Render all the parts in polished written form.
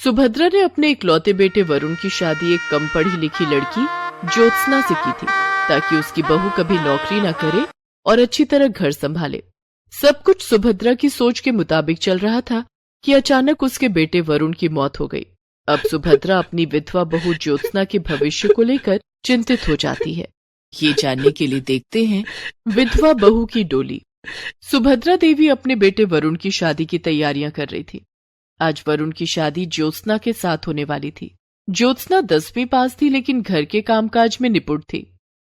सुभद्रा ने अपने इकलौते बेटे वरुण की शादी एक कम पढ़ी लिखी लड़की ज्योत्सना से की थी, ताकि उसकी बहू कभी नौकरी न करे और अच्छी तरह घर संभाले। सब कुछ सुभद्रा की सोच के मुताबिक चल रहा था कि अचानक उसके बेटे वरुण की मौत हो गई। अब सुभद्रा अपनी विधवा बहू ज्योत्सना के भविष्य को लेकर चिंतित हो जाती है। ये जानने के लिए देखते हैं विधवा बहू की डोली। सुभद्रा देवी अपने बेटे वरुण की शादी की तैयारियां कर रही थी। आज वरुण की शादी ज्योत्सना के साथ होने वाली थी। ज्योत्सना 10वीं पास थी, लेकिन घर के कामकाज में निपुण थी।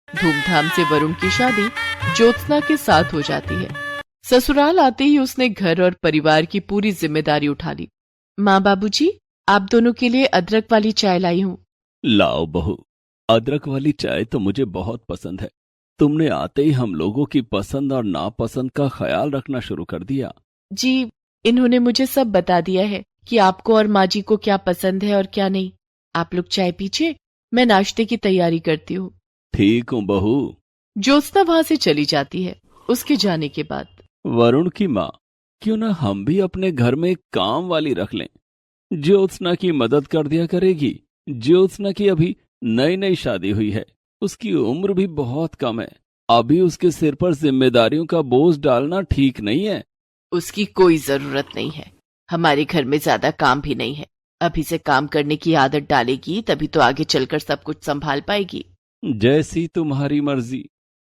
धूमधाम से वरुण की शादी ज्योत्सना के साथ हो जाती है। ससुराल आते ही उसने घर और परिवार की पूरी जिम्मेदारी उठा ली। माँ बाबूजी, आप दोनों के लिए अदरक वाली चाय लाई हूँ। लाओ बहू, अदरक वाली चाय तो मुझे बहुत पसंद है। तुमने आते ही हम लोगों की पसंद और नापसंद का ख्याल रखना शुरू कर दिया। जी, इन्होंने मुझे सब बता दिया है कि आपको और माँ जी को क्या पसंद है और क्या नहीं। आप लोग चाय पीजिए, मैं नाश्ते की तैयारी करती हूँ। ठीक हूँ बहू। ज्योत्सना वहां से चली जाती है। उसके जाने के बाद वरुण की माँ, क्यों ना हम भी अपने घर में एक काम वाली रख लें। ज्योत्सना की मदद कर दिया करेगी। ज्योत्सना की अभी नई नई शादी हुई है, उसकी उम्र भी बहुत कम है। अभी उसके सिर पर जिम्मेदारियों का बोझ डालना ठीक नहीं है। उसकी कोई जरूरत नहीं है। हमारे घर में ज्यादा काम भी नहीं है। अभी से काम करने की आदत डालेगी तभी तो आगे चलकर सब कुछ संभाल पाएगी। जैसी तुम्हारी मर्जी।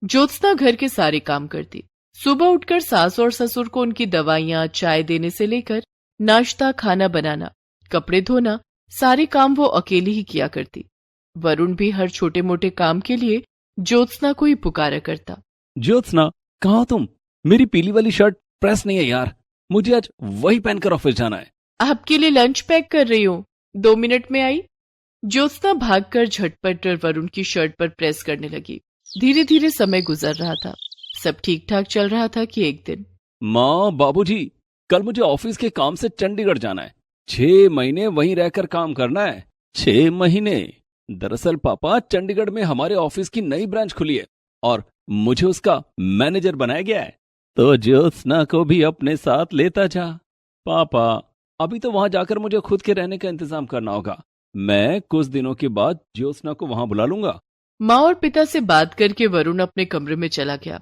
ज्योत्सना घर के सारे काम करती। सुबह उठकर सास और ससुर को उनकी दवाइयां, चाय देने से लेकर नाश्ता, खाना बनाना, कपड़े धोना, सारे काम वो अकेली ही किया करती। वरुण भी हर छोटे मोटे काम के लिए ज्योत्सना को ही पुकारा करता। ज्योत्सना, कहाँ हो तुम? मेरी पीली वाली शर्ट प्रेस नहीं है यार, मुझे आज वही पहनकर ऑफिस जाना है। आपके लिए लंच पैक कर रही हूँ, 2 मिनट में आई। ज्योत्सना भागकर झटपट वरुण की शर्ट पर प्रेस करने लगी। धीरे धीरे समय गुजर रहा था। सब ठीक ठाक चल रहा था कि एक दिन, माँ, बाबूजी, कल मुझे ऑफिस के काम से चंडीगढ़ जाना है। 6 महीने वहीं रहकर काम करना है। 6 महीने। दरअसल पापा, चंडीगढ़ में हमारे ऑफिस की नई ब्रांच खुली है और मुझे उसका मैनेजर बनाया गया है। तो ज्योत्सना को भी अपने साथ लेता जा। पापा, अभी तो वहां जाकर मुझे खुद के रहने का इंतजाम करना होगा। मैं कुछ दिनों के बाद ज्योत्सना को वहां बुला लूंगा। माँ और पिता से बात करके वरुण अपने कमरे में चला गया।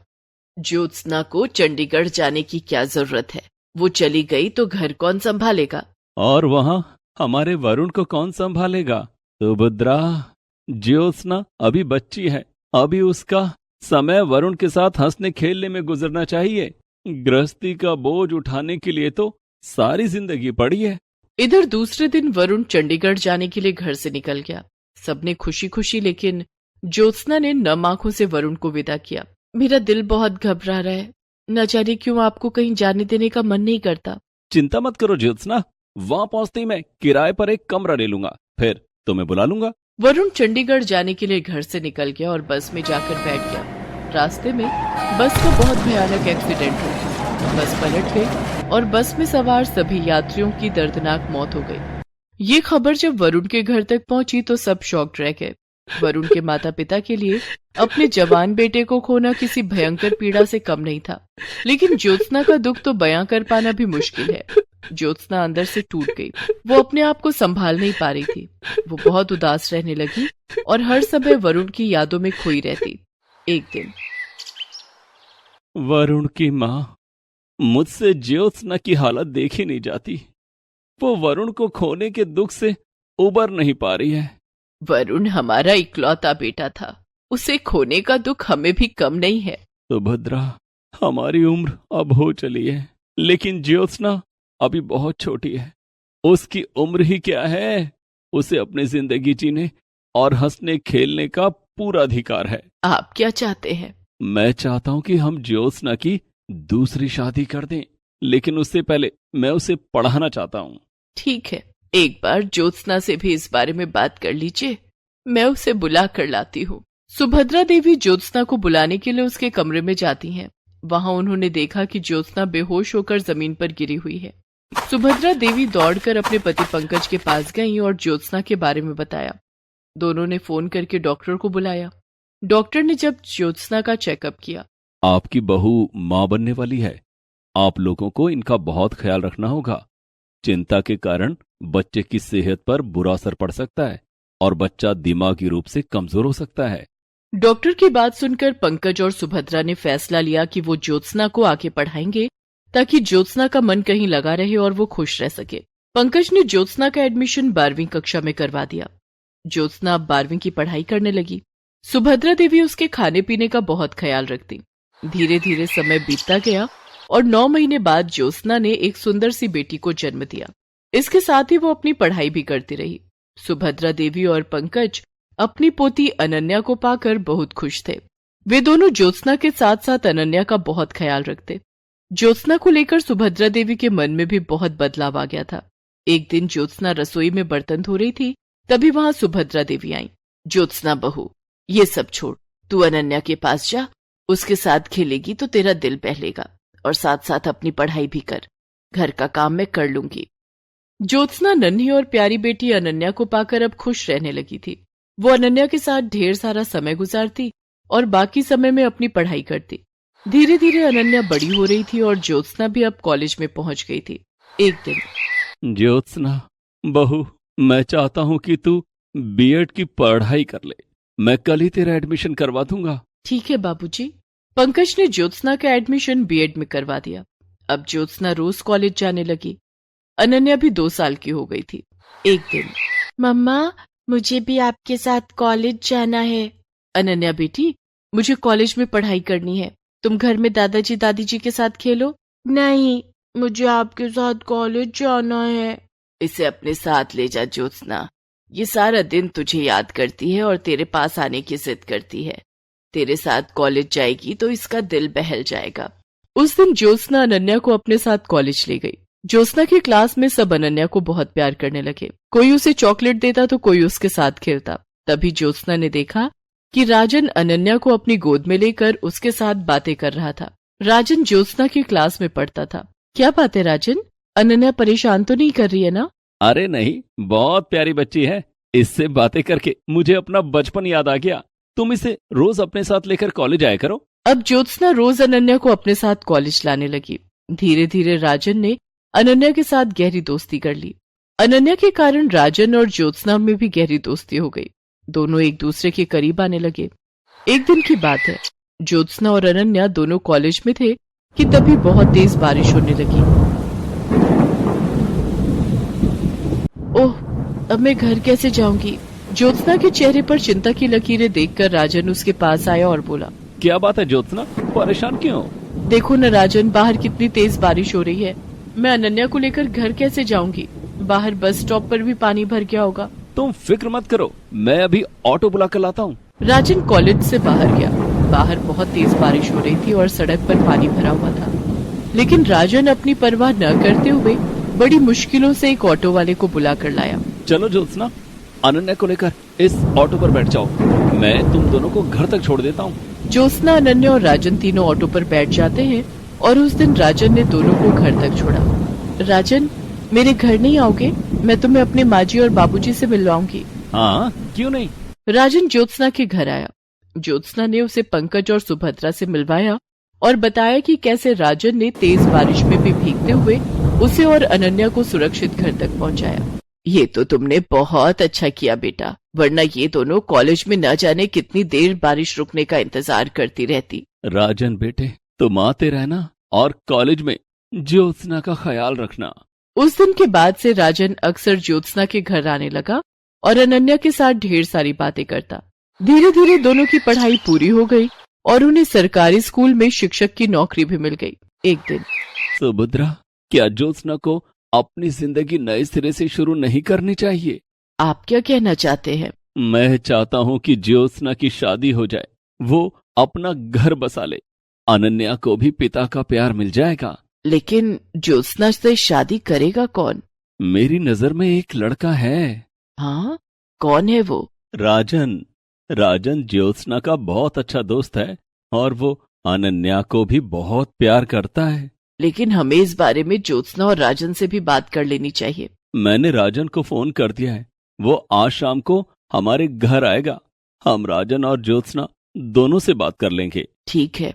ज्योत्सना को चंडीगढ़ जाने की क्या जरूरत है? वो चली गई तो घर कौन संभालेगा? और वहां हमारे वरुण को कौन संभालेगा? सुभद्रा, ज्योत्सना अभी बच्ची है। अभी उसका समय वरुण के साथ हंसने खेलने में गुजरना चाहिए। गृहस्थी का बोझ उठाने के लिए तो सारी जिंदगी पड़ी है। इधर दूसरे दिन वरुण चंडीगढ़ जाने के लिए घर से निकल गया। सबने खुशी खुशी, लेकिन ज्योत्सना ने नम आंखों से वरुण को विदा किया। मेरा दिल बहुत घबरा रहा है, न जाने क्यों आपको कहीं जाने देने का मन नहीं करता। चिंता मत करो ज्योत्सना, वहां पहुंचते ही मैं किराए पर एक कमरा ले लूंगा, फिर तुम्हें बुला लूंगा। वरुण चंडीगढ़ जाने के लिए घर से निकल गया और बस में जाकर बैठ गया। रास्ते में बस का बहुत भयानक एक्सीडेंट हो गया। बस पलट गई और बस में सवार सभी यात्रियों की दर्दनाक मौत हो गई। ये खबर जब वरुण के घर तक पहुंची तो सब शॉक्ड रह गए। वरुण के माता पिता के लिए अपने जवान बेटे को खोना किसी भयंकर पीड़ा से कम नहीं था, लेकिन ज्योत्सना का दुख तो बयां कर पाना भी मुश्किल है। ज्योत्सना अंदर से टूट गई। वो अपने आप को संभाल नहीं पा रही थी। वो बहुत उदास रहने लगी और हर समय वरुण की यादों में खोई रहती। एक दिन, वरुण की माँ, मुझसे ज्योत्सना की हालत देखी नहीं जाती। वो वरुण को खोने के दुख से उबर नहीं पा रही है। वरुण हमारा इकलौता बेटा था, उसे खोने का दुख हमें भी कम नहीं है। सुभद्रा, हमारी उम्र अब हो चली है, लेकिन ज्योत्सना अभी बहुत छोटी है। उसकी उम्र ही क्या है? उसे अपनी जिंदगी जीने और हंसने खेलने का पूरा अधिकार है। आप क्या चाहते हैं? मैं चाहता हूं कि हम ज्योत्सना की दूसरी शादी कर दें, लेकिन उससे पहले मैं उसे पढ़ाना चाहता हूं। ठीक है, एक बार ज्योत्सना से भी इस बारे में बात कर लीजिए। मैं उसे बुला कर लाती हूँ। सुभद्रा देवी ज्योत्सना को बुलाने के लिए उसके कमरे में जाती हैं। वहां उन्होंने देखा कि ज्योत्सना बेहोश होकर जमीन पर गिरी हुई है। सुभद्रा देवी दौड़कर अपने पति पंकज के पास गईं और ज्योत्सना के बारे में बताया। दोनों ने फोन करके डॉक्टर को बुलाया। डॉक्टर ने जब ज्योत्सना का चेकअप किया, आपकी बहू मां बनने वाली है। आप लोगों को इनका बहुत ख्याल रखना होगा। चिंता के कारण बच्चे की सेहत पर बुरा असर पड़ सकता है और बच्चा दिमागी रूप से कमजोर हो सकता है। डॉक्टर की बात सुनकर पंकज और सुभद्रा ने फैसला लिया कि वो ज्योत्सना को आगे पढ़ाएंगे ताकि ज्योत्सना का मन कहीं लगा रहे और वो खुश रह सके। पंकज ने ज्योत्सना का एडमिशन 12वीं कक्षा में करवा दिया। ज्योत्सना अब 12वीं की पढ़ाई करने लगी। सुभद्रा देवी उसके खाने पीने का बहुत ख्याल रखती। धीरे धीरे समय बीतता गया और 9 महीने बाद ज्योत्सना ने एक सुंदर सी बेटी को जन्म दिया। इसके साथ ही वो अपनी पढ़ाई भी करती रही। सुभद्रा देवी और पंकज अपनी पोती अनन्या को पाकर बहुत खुश थे। वे दोनों ज्योत्सना के साथ साथ अनन्या का बहुत ख्याल रखते। ज्योत्सना को लेकर सुभद्रा देवी के मन में भी बहुत बदलाव आ गया था। एक दिन ज्योत्सना रसोई में बर्तन धो रही थी, तभी वहां सुभद्रा देवी आई। ज्योत्सना बहू, ये सब छोड़, तू अनन्या के पास जा, उसके साथ खेलेगी तो तेरा दिल बहलेगा और साथ साथ अपनी पढ़ाई भी कर। घर का काम मैं कर लूंगी। ज्योत्सना नन्ही और प्यारी बेटी अनन्या को पाकर अब खुश रहने लगी थी। वो अनन्या के साथ ढेर सारा समय गुजारती और बाकी समय में अपनी पढ़ाई करती। धीरे धीरे अनन्या बड़ी हो रही थी और ज्योत्सना भी अब कॉलेज में पहुंच गई थी। एक दिन, ज्योत्सना बहू, मैं चाहता हूं कि तू बीएड की पढ़ाई कर ले। मैं कल ही तेरा एडमिशन करवा दूंगा। ठीक है बाबूजी। पंकज ने ज्योत्सना का एडमिशन बीएड में करवा दिया। अब ज्योत्सना रोज कॉलेज जाने लगी। अनन्या भी 2 साल की हो गई थी। एक दिन, मम्मा, मुझे भी आपके साथ कॉलेज जाना है। अनन्या बेटी, मुझे कॉलेज में पढ़ाई करनी है, तुम घर में दादाजी दादी जी के साथ खेलो। नहीं, मुझे आपके साथ कॉलेज जाना है। इसे अपने साथ ले जा ज्योत्सना, ये सारा दिन तुझे याद करती है और तेरे पास आने की जिद करती है। तेरे साथ कॉलेज जाएगी तो इसका दिल बहल जाएगा। उस दिन ज्योत्सना अनन्या को अपने साथ कॉलेज ले गई। ज्योत्सना की क्लास में सब अनन्या को बहुत प्यार करने लगे। कोई उसे चॉकलेट देता तो कोई उसके साथ खेलता। तभी ज्योत्सना ने देखा कि राजन अनन्या को अपनी गोद में लेकर उसके साथ बातें कर रहा था। राजन ज्योत्सना की क्लास में पढ़ता था। क्या बात है राजन, अनन्या परेशान तो नहीं कर रही है ना? अरे नहीं, बहुत प्यारी बच्ची है। इससे बातें करके मुझे अपना बचपन याद आ गया। तुम इसे रोज अपने साथ लेकर कॉलेज आया करो। अब ज्योत्सना रोज अनन्या को अपने साथ कॉलेज लाने लगी। धीरे धीरे राजन ने अनन्या के साथ गहरी दोस्ती कर ली। अनन्या के कारण राजन और ज्योत्सना में भी गहरी दोस्ती हो गई। दोनों एक दूसरे के करीब आने लगे। एक दिन की बात है, ज्योत्सना और अनन्या दोनों कॉलेज में थे कि तभी बहुत तेज बारिश होने लगी। ओह, अब मैं घर कैसे जाऊंगी? ज्योत्सना के चेहरे पर चिंता की लकीरें देखकर राजन उसके पास आया और बोला, क्या बात है ज्योत्सना, परेशान क्यों? देखो न राजन, बाहर कितनी तेज बारिश हो रही है। मैं अनन्या को लेकर घर कैसे जाऊंगी? बाहर बस स्टॉप पर भी पानी भर गया होगा। तुम फिक्र मत करो, मैं अभी ऑटो बुला कर लाता हूँ। राजन कॉलेज से बाहर गया। बाहर बहुत तेज बारिश हो रही थी और सड़क पर पानी भरा हुआ था, लेकिन राजन अपनी परवाह न करते हुए बड़ी मुश्किलों से एक ऑटो वाले को बुला कर लाया। चलो ज्योत्सना, अनन्या को लेकर इस ऑटो पर बैठ जाओ, मैं तुम दोनों को घर तक छोड़ देता हूँ। ज्योत्सना, अनन्या और राजन तीनों ऑटो पर बैठ जाते हैं और उस दिन राजन ने दोनों को घर तक छोड़ा। राजन, मेरे घर नहीं आओगे? मैं तुम्हें अपने माजी और बाबूजी से मिलवाऊंगी। हाँ, क्यों नहीं। राजन ज्योत्सना के घर आया। ज्योत्सना ने उसे पंकज और सुभद्रा से मिलवाया और बताया कि कैसे राजन ने तेज बारिश में भी भीगते हुए उसे और अनन्या को सुरक्षित घर तक पहुंचाया। ये तो तुमने बहुत अच्छा किया बेटा, वरना ये दोनों कॉलेज में न जाने कितनी देर बारिश रुकने का इंतजार करती रहती। राजन बेटे, तुम आते रहना और कॉलेज में ज्योत्सना का ख्याल रखना। उस दिन के बाद से राजन अक्सर ज्योत्सना के घर आने लगा और अनन्या के साथ ढेर सारी बातें करता। धीरे धीरे दोनों की पढ़ाई पूरी हो गई और उन्हें सरकारी स्कूल में शिक्षक की नौकरी भी मिल गई। एक दिन, सुभद्रा, क्या ज्योत्सना को अपनी जिंदगी नए सिरे से शुरू नहीं करनी चाहिए? आप क्या कहना चाहते हैं? मैं चाहता हूँ कि ज्योत्सना की शादी हो जाए, वो अपना घर बसा ले, अनन्या को भी पिता का प्यार मिल जाएगा। लेकिन ज्योत्सना से शादी करेगा कौन? मेरी नजर में एक लड़का है। हाँ, कौन है वो? राजन। राजन ज्योत्सना का बहुत अच्छा दोस्त है और वो अनन्या को भी बहुत प्यार करता है। लेकिन हमें इस बारे में ज्योत्सना और राजन से भी बात कर लेनी चाहिए। मैंने राजन को फोन कर दिया है, वो आज शाम को हमारे घर आएगा। हम राजन और ज्योत्सना दोनों से बात कर लेंगे। ठीक है।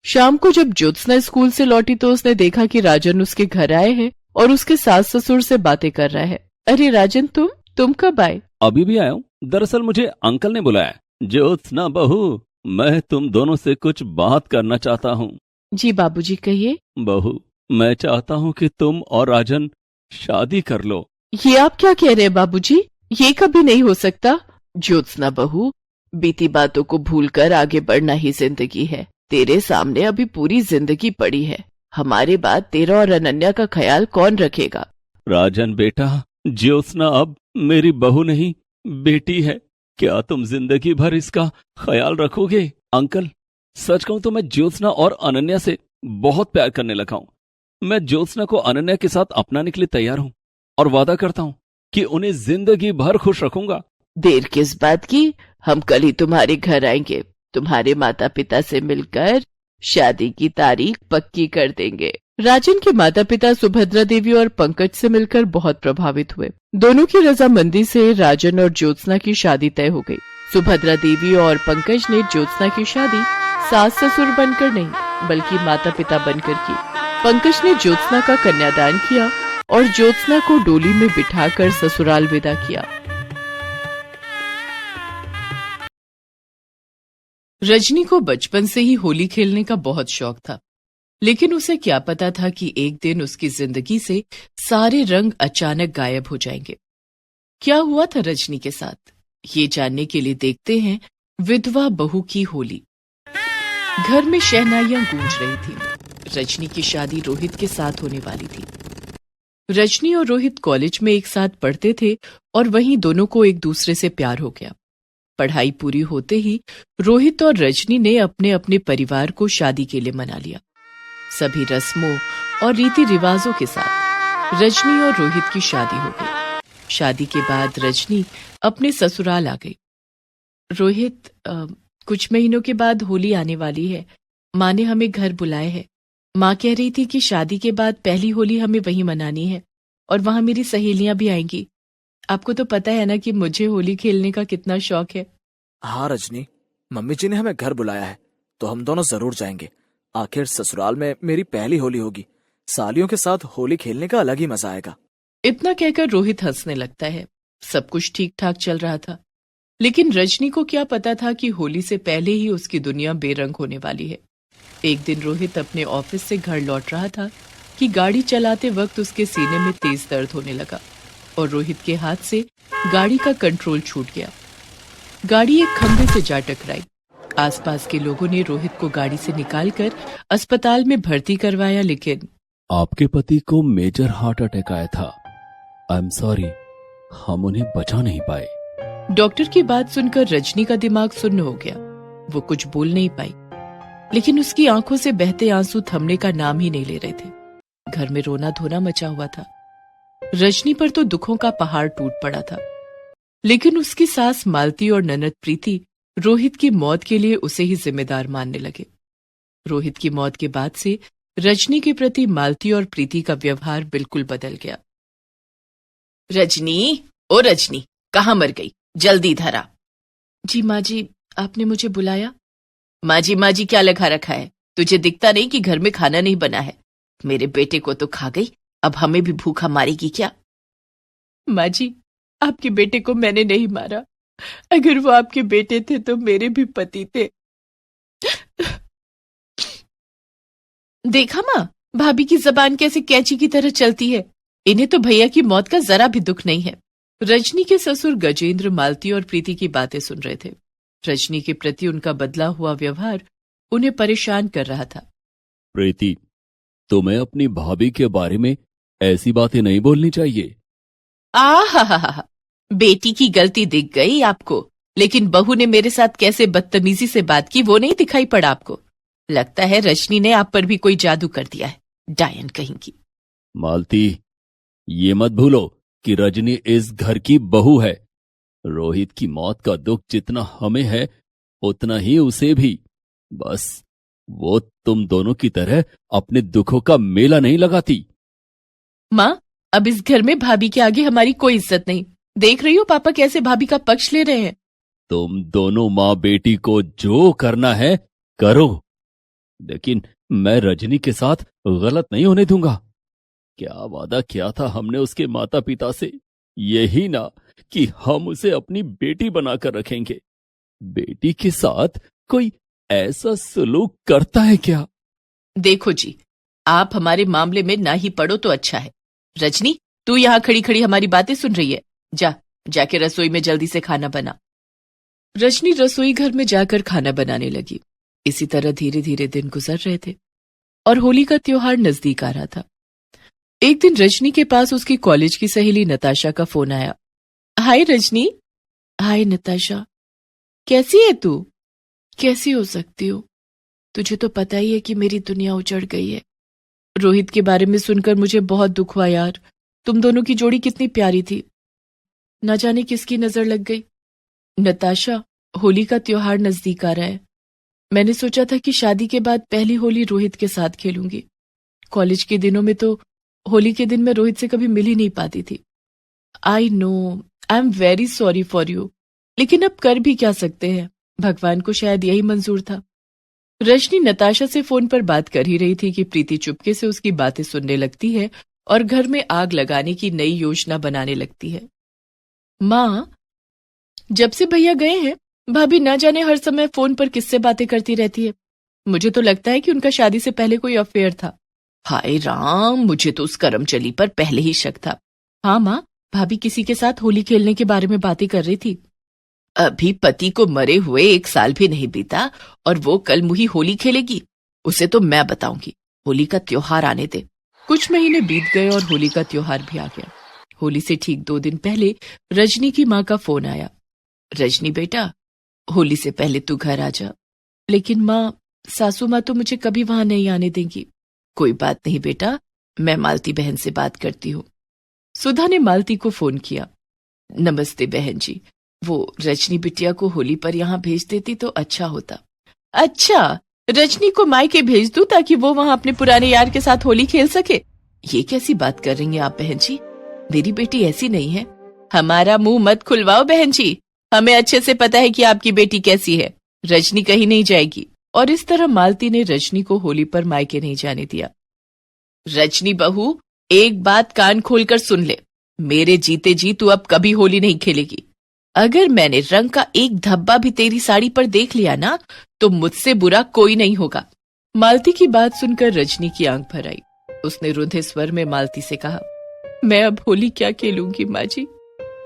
शाम को जब ज्योत्सना स्कूल से लौटी तो उसने देखा कि राजन उसके घर आए हैं और उसके सास ससुर से बातें कर रहा है। अरे राजन, तुम कब आए? अभी भी आया हूँ। दरअसल मुझे अंकल ने बुलाया। ज्योत्सना बहू, मैं तुम दोनों से कुछ बात करना चाहता हूँ। जी बाबूजी, कहिए। बहू, मैं चाहता हूँ कि तुम और राजन शादी कर लो। ये आप क्या कह रहे हैं बाबूजी? ये कभी नहीं हो सकता। ज्योत्सना बहू, बीती बातों को भूलकर आगे बढ़ना ही जिंदगी है। तेरे सामने अभी पूरी जिंदगी पड़ी है। हमारे बाद तेरा और अनन्या का ख्याल कौन रखेगा? राजन बेटा, ज्योत्सना अब मेरी बहू नहीं, बेटी है। क्या तुम जिंदगी भर इसका ख्याल रखोगे? अंकल, सच कहूं तो मैं ज्योत्सना और अनन्या से बहुत प्यार करने लगा हूं। मैं ज्योत्सना को अनन्या के साथ अपनाने के लिए तैयार हूं और वादा करता हूं कि उन्हें जिंदगी भर खुश रखूंगा। देर किस बात की? हम कल ही तुम्हारे घर आएंगे। तुम्हारे माता पिता से मिलकर शादी की तारीख पक्की कर देंगे। राजन के माता पिता सुभद्रा देवी और पंकज से मिलकर बहुत प्रभावित हुए। दोनों की रजामंदी से राजन और ज्योत्सना की शादी तय हो गई। सुभद्रा देवी और पंकज ने ज्योत्सना की शादी सास ससुर बनकर नहीं, बल्कि माता पिता बनकर की। पंकज ने ज्योत्सना का कन्यादान किया और ज्योत्सना को डोली में बिठाकर ससुराल विदा किया। रजनी को बचपन से ही होली खेलने का बहुत शौक था, लेकिन उसे क्या पता था कि एक दिन उसकी जिंदगी से सारे रंग अचानक गायब हो जाएंगे। क्या हुआ था रजनी के साथ, ये जानने के लिए देखते हैं विधवा बहू की होली। घर में शहनाइयां गूंज रही थी। रजनी की शादी रोहित के साथ होने वाली थी। रजनी और रोहित कॉलेज में एक साथ पढ़ते थे और वहीं दोनों को एक दूसरे से प्यार हो गया। पढ़ाई पूरी होते ही रोहित और रजनी ने अपने अपने परिवार को शादी के लिए मना लिया। सभी रस्मों और रीति रिवाजों के साथ रजनी और रोहित की शादी हो गई। शादी के बाद रजनी अपने ससुराल आ गई। रोहित, कुछ महीनों के बाद होली आने वाली है। माँ ने हमें घर बुलाए है। माँ कह रही थी कि शादी के बाद पहली होली हमें वहीं मनानी है और वहां मेरी सहेलियां भी आएंगी। आपको तो पता है ना कि मुझे होली खेलने का कितना शौक है। हाँ रजनी, मम्मी जी ने हमें घर बुलाया है तो हम दोनों जरूर जाएंगे। आखिर ससुराल में मेरी पहली होली होगी। सालियों के साथ होली खेलने का अलग ही मजा आएगा। इतना कहकर रोहित हंसने लगता है। सब कुछ ठीक ठाक चल रहा था, लेकिन रजनी को क्या पता था कि होली से पहले ही उसकी दुनिया बेरंग होने वाली है। एक दिन रोहित अपने ऑफिस से घर लौट रहा था कि गाड़ी चलाते वक्त उसके सीने में तेज दर्द होने लगा और रोहित के हाथ से गाड़ी का कंट्रोल छूट गया। गाड़ी एक खंभे से जा टकराई। आसपास के लोगों ने रोहित को गाड़ी से निकालकर अस्पताल में भर्ती करवाया, लेकिन आपके पति को मेजर हार्ट अटैक आया था। आई एम सॉरी, हम उन्हें बचा नहीं पाए। डॉक्टर की बात सुनकर रजनी का दिमाग सुन्न हो गया। वो कुछ बोल नहीं पाई, लेकिन उसकी आंखों से बहते आंसू थमने का नाम ही नहीं ले रहे थे। घर में रोना धोना मचा हुआ था। रजनी पर तो दुखों का पहाड़ टूट पड़ा था, लेकिन उसकी सास मालती और ननद प्रीति रोहित की मौत के लिए उसे ही जिम्मेदार मानने लगे। रोहित की मौत के बाद से रजनी के प्रति मालती और प्रीति का व्यवहार बिल्कुल बदल गया। रजनी, ओ रजनी, कहाँ मर गई? जल्दी इधर आ। जी माँ जी, आपने मुझे बुलाया? माँ जी क्या लगा रखा है? तुझे दिखता नहीं कि घर में खाना नहीं बना है? मेरे बेटे को तो खा गई, अब हमें भी भूखा मारेगी क्या? माँ जी, आपके बेटे को मैंने नहीं मारा। अगर वो आपके बेटे थे तो मेरे भी पति थे। देखा माँ, भाभी की जबान कैसे कैंची की तरह चलती है। इन्हें तो भैया की मौत का जरा भी दुख नहीं है। रजनी के ससुर गजेंद्र मालती और प्रीति की बातें सुन रहे थे। रजनी के प्रति उनका बदला हुआ व्यवहार उन्हें परेशान कर रहा था। प्रीति, तुम्हें अपनी भाभी के बारे में ऐसी बातें नहीं बोलनी चाहिए। आहा, बेटी की गलती दिख गई आपको, लेकिन बहू ने मेरे साथ कैसे बदतमीजी से बात की वो नहीं दिखाई पड़ा आपको? लगता है रजनी ने आप पर भी कोई जादू कर दिया है, डायन कहीं की। मालती, ये मत भूलो कि रजनी इस घर की बहू है। रोहित की मौत का दुख जितना हमें है उतना ही उसे भी। बस वो तुम दोनों की तरह अपने दुखों का मेला नहीं लगाती। माँ, अब इस घर में भाभी के आगे हमारी कोई इज्जत नहीं। देख रही हो पापा कैसे भाभी का पक्ष ले रहे हैं। तुम दोनों माँ बेटी को जो करना है करो, लेकिन मैं रजनी के साथ गलत नहीं होने दूंगा। क्या वादा किया था हमने उसके माता पिता से, यही ना कि हम उसे अपनी बेटी बनाकर रखेंगे। बेटी के साथ कोई ऐसा सलूक करता है क्या? देखो जी, आप हमारे मामले में ना ही पड़ो तो अच्छा है। रजनी, तू यहाँ खड़ी खड़ी हमारी बातें सुन रही है? जाके रसोई में जल्दी से खाना बना। रजनी रसोई घर में जाकर खाना बनाने लगी। इसी तरह धीरे धीरे दिन गुजर रहे थे और होली का त्योहार नजदीक आ रहा था। एक दिन रजनी के पास उसकी कॉलेज की सहेली नताशा का फोन आया। हाय रजनी। हाय नताशा, कैसी है तू? कैसी हो सकती हो? तुझे तो पता ही है कि मेरी दुनिया उजड़ गई है। रोहित के बारे में सुनकर मुझे बहुत दुख हुआ यार। तुम दोनों की जोड़ी कितनी प्यारी थी। न जाने किसकी नजर लग गई। नताशा, होली का त्योहार नजदीक आ रहा है। मैंने सोचा था कि शादी के बाद पहली होली रोहित के साथ खेलूंगी। कॉलेज के दिनों में तो होली के दिन मैं रोहित से कभी मिल ही नहीं पाती थी। I know, I am very sorry for you, लेकिन अब कर भी क्या सकते हैं, भगवान को शायद यही मंजूर था। रजनी नताशा से फोन पर बात कर ही रही थी कि प्रीति चुपके से उसकी बातें सुनने लगती है और घर में आग लगाने की नई योजना बनाने लगती है। माँ, जब से भैया गए हैं भाभी ना जाने हर समय फोन पर किससे बातें करती रहती है। मुझे तो लगता है कि उनका शादी से पहले कोई अफेयर था। हाय राम, मुझे तो उस करमचली पर पहले ही शक था। हाँ माँ, भाभी किसी के साथ होली खेलने के बारे में बातें कर रही थी। अभी पति को मरे हुए 1 साल भी नहीं बीता और वो कल मुही होली खेलेगी। उसे तो मैं बताऊंगी। होली का त्योहार आने दे। कुछ महीने बीत गए और होली का त्योहार भी आ गया। होली से ठीक 2 दिन पहले रजनी की माँ का फोन आया। रजनी बेटा, होली से पहले तू घर आ जा। लेकिन माँ, सासू माँ तो मुझे कभी वहां नहीं आने देंगी। कोई बात नहीं बेटा, मैं मालती बहन से बात करती हूँ। सुधा ने मालती को फोन किया। नमस्ते बहन जी, वो रजनी बिटिया को होली पर यहाँ भेज देती तो अच्छा होता। अच्छा, रजनी को मायके भेज दूं ताकि वो वहां अपने पुराने यार के साथ होली खेल सके? ये कैसी बात कर रही हैं आप बहन जी? मेरी बेटी ऐसी नहीं है। हमारा मुंह मत खुलवाओ बहन जी, हमें अच्छे से पता है कि आपकी बेटी कैसी है। रजनी कहीं नहीं जाएगी। और इस तरह मालती ने रजनी को होली पर मायके नहीं जाने दिया। रजनी बहू, एक बात कान खोलकर सुन ले। मेरे जीते जी तू अब कभी होली नहीं खेलेगी। अगर मैंने रंग का एक धब्बा भी तेरी साड़ी पर देख लिया ना, तो मुझसे बुरा कोई नहीं होगा। मालती की बात सुनकर रजनी की आंख भर आई। उसने रुंधे स्वर में मालती से कहा, मैं अब होली क्या खेलूंगी माँ जी,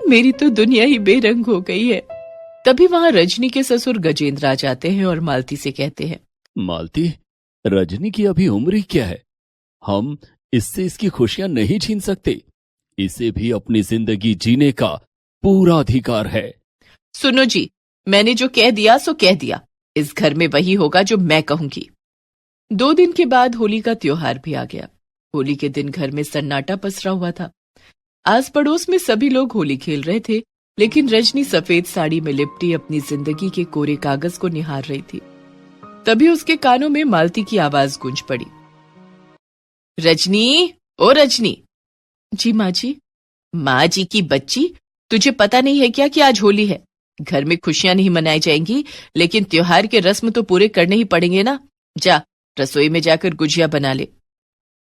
मेरी तो दुनिया ही बेरंग हो गई है। तभी वहां रजनी के ससुर गजेंद्र आ जाते हैं और मालती से कहते हैं, मालती, रजनी की अभी उम्र ही क्या है? हम इससे इसकी खुशियां नहीं छीन सकते। इसे भी अपनी जिंदगी जीने का पूरा अधिकार है। सुनो जी, मैंने जो कह दिया सो कह दिया। इस घर में वही होगा जो मैं कहूंगी। 2 दिन के बाद होली का त्योहार भी आ गया। होली के दिन घर में सन्नाटा पसरा हुआ था। आस पड़ोस में सभी लोग होली खेल रहे थे, लेकिन रजनी सफेद साड़ी में लिपटी अपनी जिंदगी के कोरे कागज को निहार रही थी। तभी उसके कानों में मालती की आवाज गूंज पड़ी। रजनी, ओ रजनी। जी माँ जी। माँ जी की बच्ची, तुझे पता नहीं है क्या कि आज होली है? घर में खुशियां नहीं मनाई जाएंगी, लेकिन त्योहार के रस्म तो पूरे करने ही पड़ेंगे ना। जा, रसोई में जाकर गुजिया बना ले।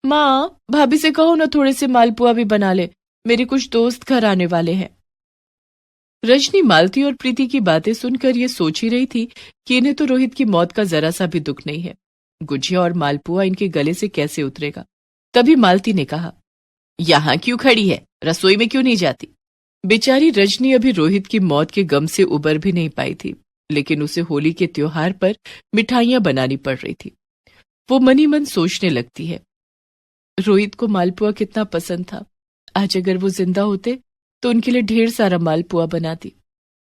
माँ, भाभी से कहो ना थोड़े से मालपुआ भी बना ले, मेरे कुछ दोस्त घर आने वाले हैं। रजनी मालती और प्रीति की बातें सुनकर ये सोच ही रही थी कि इन्हें तो रोहित की मौत का जरा सा भी दुख नहीं है। गुजिया और मालपुआ इनके गले से कैसे उतरेगा? तभी मालती ने कहा, यहां क्यों खड़ी है, रसोई में क्यों नहीं जाती? बेचारी रजनी अभी रोहित की मौत के गम से उबर भी नहीं पाई थी, लेकिन उसे होली के त्योहार पर मिठाइयां बनानी पड़ रही थी। वो मनी मन सोचने लगती है, रोहित को मालपुआ कितना पसंद था। आज अगर वो जिंदा होते तो उनके लिए ढेर सारा मालपुआ बनाती।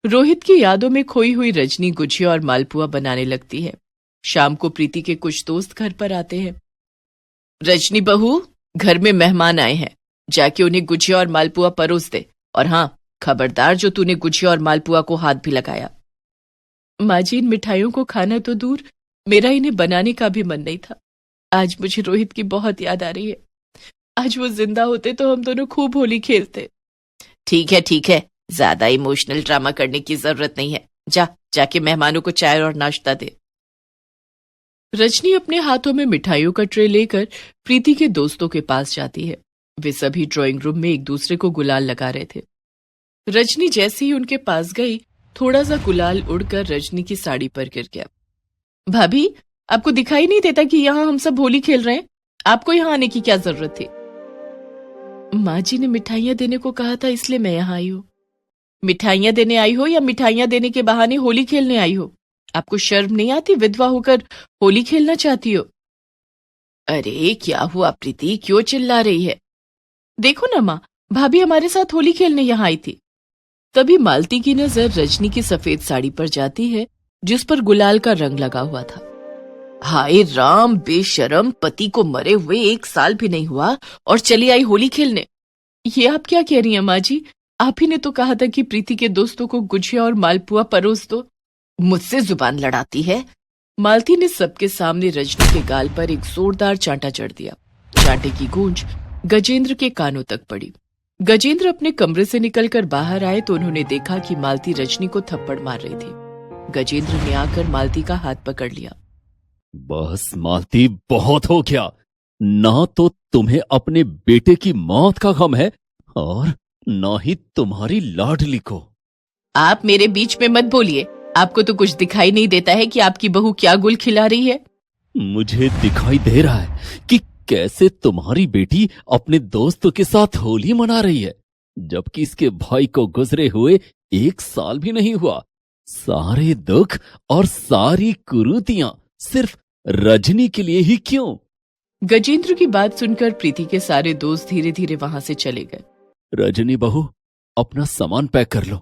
रोहित की यादों में खोई हुई रजनी गुजिया और मालपुआ बनाने लगती है। शाम को प्रीति के कुछ दोस्त घर पर आते हैं। रजनी बहू, घर में मेहमान आए हैं, जाके उन्हें गुजिया और मालपुआ परोस दे। और हाँ, खबरदार जो तूने गुजिया और मालपुआ को हाथ भी लगाया। माँ जी, इन मिठाइयों को खाना तो दूर, मेरा इन्हें बनाने का भी मन नहीं था। आज मुझे रोहित की बहुत याद आ रही है। आज वो जिंदा होते तो हम दोनों खूब होली खेलते। ठीक है, ज्यादा इमोशनल ड्रामा करने की जरूरत नहीं है। जाके मेहमानों को चाय और नाश्ता दे। रजनी अपने हाथों में मिठाइयों का ट्रे लेकर प्रीति के दोस्तों के पास जाती है। वे सभी ड्राइंग रूम में एक दूसरे को गुलाल लगा रहे थे। रजनी जैसे ही उनके पास गई, थोड़ा सा गुलाल उड़कर रजनी की साड़ी पर गिर गया। भाभी, आपको दिखाई नहीं देता कि यहाँ हम सब होली खेल रहे हैं? आपको यहाँ आने की क्या जरूरत थी? माँ जी ने मिठाइयां देने को कहा था, इसलिए मैं यहाँ आई हूँ। मिठाइयां देने आई हो या मिठाइयां देने के बहाने होली खेलने आई हो? आपको शर्म नहीं आती? विधवा होकर होली खेलना चाहती हो? अरे क्या हुआ प्रीति, क्यों चिल्ला रही है? देखो ना माँ, भाभी हमारे साथ होली खेलने यहाँ आई थी। तभी मालती की नजर रजनी की सफेद साड़ी पर जाती है, जिस पर गुलाल का रंग लगा हुआ था। हाय राम, बेशरम, पति को मरे हुए 1 साल भी नहीं हुआ और चली आई होली खेलने। ये आप क्या कह रही हैं माँ जी? आप ही ने तो कहा था कि प्रीति के दोस्तों को गुजिया और मालपुआ परोस दो। मुझसे जुबान लड़ाती है। मालती ने सबके सामने रजनी के गाल पर एक जोरदार चांटा जड़ दिया। चांटे की गूंज गजेंद्र के कानों तक पड़ी। गजेंद्र अपने कमरे से निकलकर बाहर आए तो उन्होंने देखा कि मालती रजनी को थप्पड़ मार रही थी। गजेंद्र ने आकर मालती का हाथ पकड़ लिया। बस मालती, बहुत हो गया। ना तो तुम्हें अपने बेटे की मौत का गम है और ना ही तुम्हारी लाडली को। आप मेरे बीच में मत बोलिए। आपको तो कुछ दिखाई नहीं देता है कि आपकी बहू क्या गुल खिला रही है? मुझे दिखाई दे रहा है कि कैसे तुम्हारी बेटी अपने दोस्तों के साथ होली मना रही है, जबकि इसके भाई को गुजरे हुए 1 साल भी नहीं हुआ। सारे दुख और सारी कुरीतियां सिर्फ रजनी के लिए ही क्यों? गजेंद्र की बात सुनकर प्रीति के सारे दोस्त धीरे धीरे वहां से चले गए। रजनी बहू, अपना सामान पैक कर लो।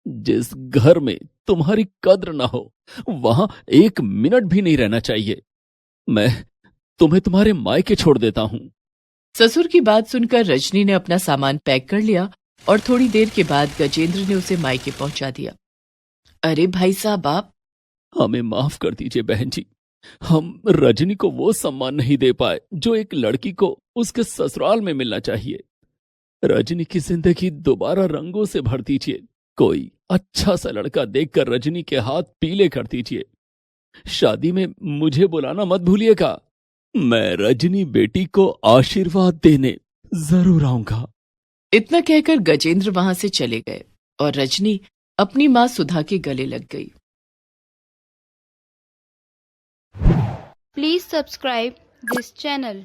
जिस घर में तुम्हारी कद्र ना हो, वहां 1 मिनट भी नहीं रहना चाहिए। मैं तुम्हें तुम्हारे मायके छोड़ देता हूं। ससुर की बात सुनकर रजनी ने अपना सामान पैक कर लिया और थोड़ी देर के बाद गजेंद्र ने उसे मायके पहुंचा दिया। अरे भाई साहब, आप हमें माफ कर दीजिए बहन जी। हम रजनी को वो सम्मान नहीं दे पाए जो एक लड़की को उसके ससुराल में मिलना चाहिए। रजनी की जिंदगी दोबारा रंगों से भर दीजिए। कोई अच्छा सा लड़का देखकर रजनी के हाथ पीले कर दीजिए। शादी में मुझे बुलाना मत भूलिएगा। मैं रजनी बेटी को आशीर्वाद देने जरूर आऊंगा। इतना कहकर गजेंद्र वहां से चले गए और रजनी अपनी मां सुधा के गले लग गई। Please subscribe this channel.